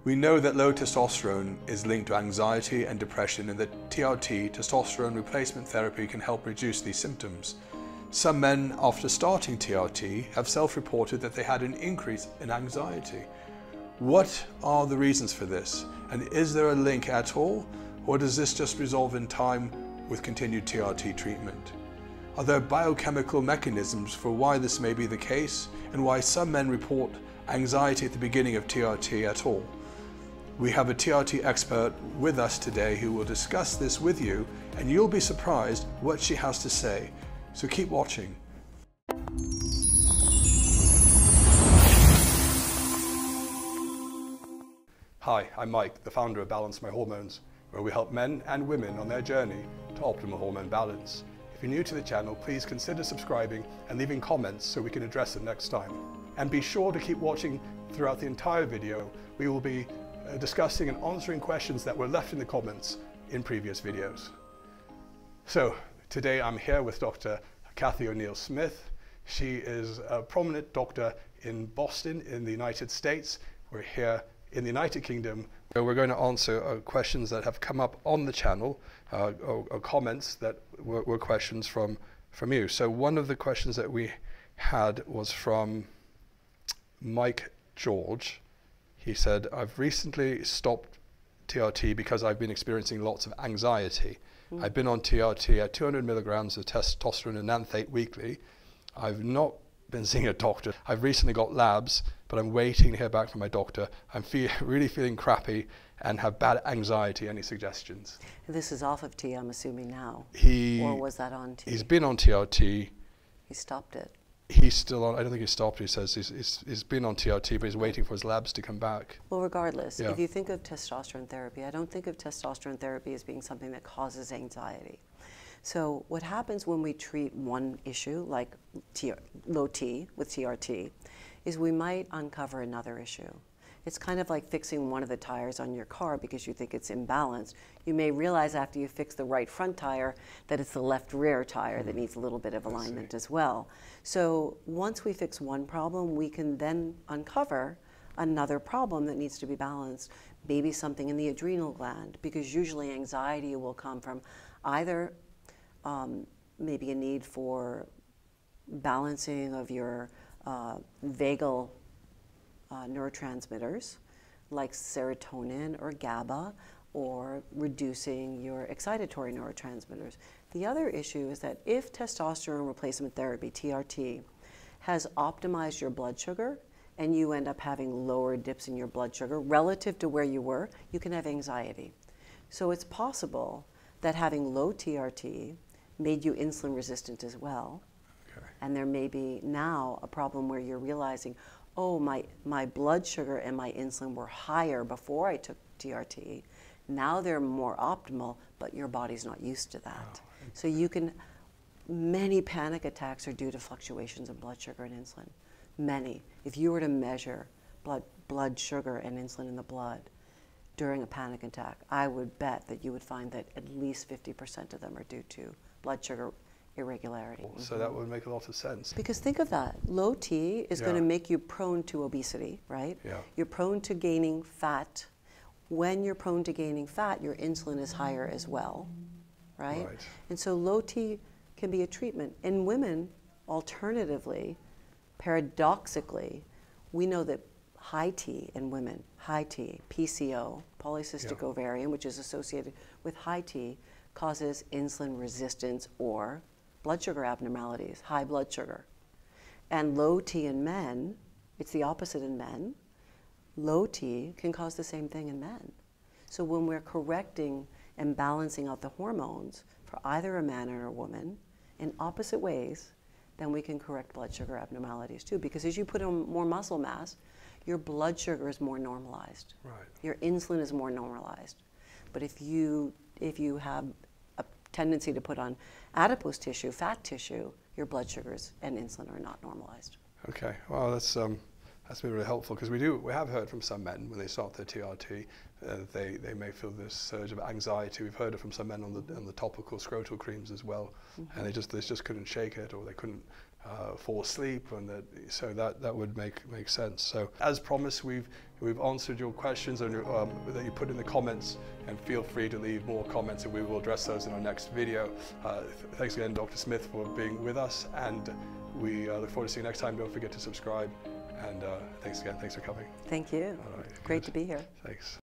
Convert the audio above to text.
We know that low testosterone is linked to anxiety and depression, and that TRT, testosterone replacement therapy, can help reduce these symptoms. Some men, after starting TRT, have self-reported that they had an increase in anxiety. What are the reasons for this? And is there a link at all? Or does this just resolve in time with continued TRT treatment? Are there biochemical mechanisms for why this may be the case, and why some men report anxiety at the beginning of TRT at all? We have a TRT expert with us today who will discuss this with you, and you'll be surprised what she has to say. So keep watching. Hi, I'm Mike, the founder of Balance My Hormones, where we help men and women on their journey to optimal hormone balance. If you're new to the channel, please consider subscribing and leaving comments so we can address it next time. And be sure to keep watching throughout the entire video. We will be discussing and answering questions that were left in the comments in previous videos. So today I'm here with Dr. Kathy O'Neill Smith. She is a prominent doctor in Boston in the United States. We're here in the United Kingdom, where we're going to answer questions that have come up on the channel, or comments that were questions from you. So one of the questions that we had was from Mike George. He said, I've recently stopped TRT because I've been experiencing lots of anxiety. I've been on TRT at 200 milligrams of testosterone and ananthate weekly. I've not been seeing a doctor. I've recently got labs, but I'm waiting to hear back from my doctor. I'm really feeling crappy and have bad anxiety. Any suggestions? This is off of T, I'm assuming now. Or was that on T? He's been on TRT. He stopped it. He's still on, I don't think he stopped. He says he's been on TRT, but he's waiting for his labs to come back. Well, regardless, if you think of testosterone therapy, I don't think of testosterone therapy as being something that causes anxiety. So what happens when we treat one issue, like low T with TRT, is we might uncover another issue. It's kind of like fixing one of the tires on your car because you think it's imbalanced. You may realize after you fix the right front tire that it's the left rear tire that needs a little bit of alignment as well. So once we fix one problem, we can then uncover another problem that needs to be balanced, maybe something in the adrenal gland, because usually anxiety will come from either maybe a need for balancing of your vagal neurotransmitters like serotonin or GABA, or reducing your excitatory neurotransmitters. The other issue is that if testosterone replacement therapy, TRT, has optimized your blood sugar and you end up having lower dips in your blood sugar relative to where you were, you can have anxiety. So it's possible that having low TRT made you insulin resistant as well. Okay. And there may be now a problem where you're realizing, oh, my blood sugar and my insulin were higher before I took TRT. Now they're more optimal, but your body's not used to that. Oh. So you can, many panic attacks are due to fluctuations in blood sugar and insulin. Many. If you were to measure blood sugar and insulin in the blood during a panic attack, I would bet that you would find that at least 50% of them are due to blood sugar irregularity. So that would make a lot of sense. Because think of that. Low T is going to make you prone to obesity, right? Yeah. You're prone to gaining fat. When you're prone to gaining fat, your insulin is higher as well, right? And so low T can be a treatment. In women, alternatively, paradoxically, we know that high T in women, high T, PCO, polycystic ovarian, which is associated with high T, causes insulin resistance or blood sugar abnormalities, high blood sugar. And low T in men, it's the opposite in men. Low T can cause the same thing in men. So when we're correcting and balancing out the hormones for either a man or a woman in opposite ways, then we can correct blood sugar abnormalities too. Because as you put on more muscle mass, your blood sugar is more normalized. Right. Your insulin is more normalized. But if you have a tendency to put on adipose tissue, fat tissue, your blood sugars and insulin are not normalized. Okay, well that's been really helpful, because we have heard from some men when they start their TRT, they may feel this surge of anxiety. We've heard it from some men on the topical scrotal creams as well, and they just couldn't shake it, or they couldn't fall asleep, and so that would make sense. So as promised, we've answered your questions that you put in the comments, and feel free to leave more comments, and we will address those in our next video. Thanks again, Dr. Smith, for being with us, and we look forward to seeing you next time. Don't forget to subscribe, and thanks again. Thanks for coming. Thank you. All right, great to be here. Thanks.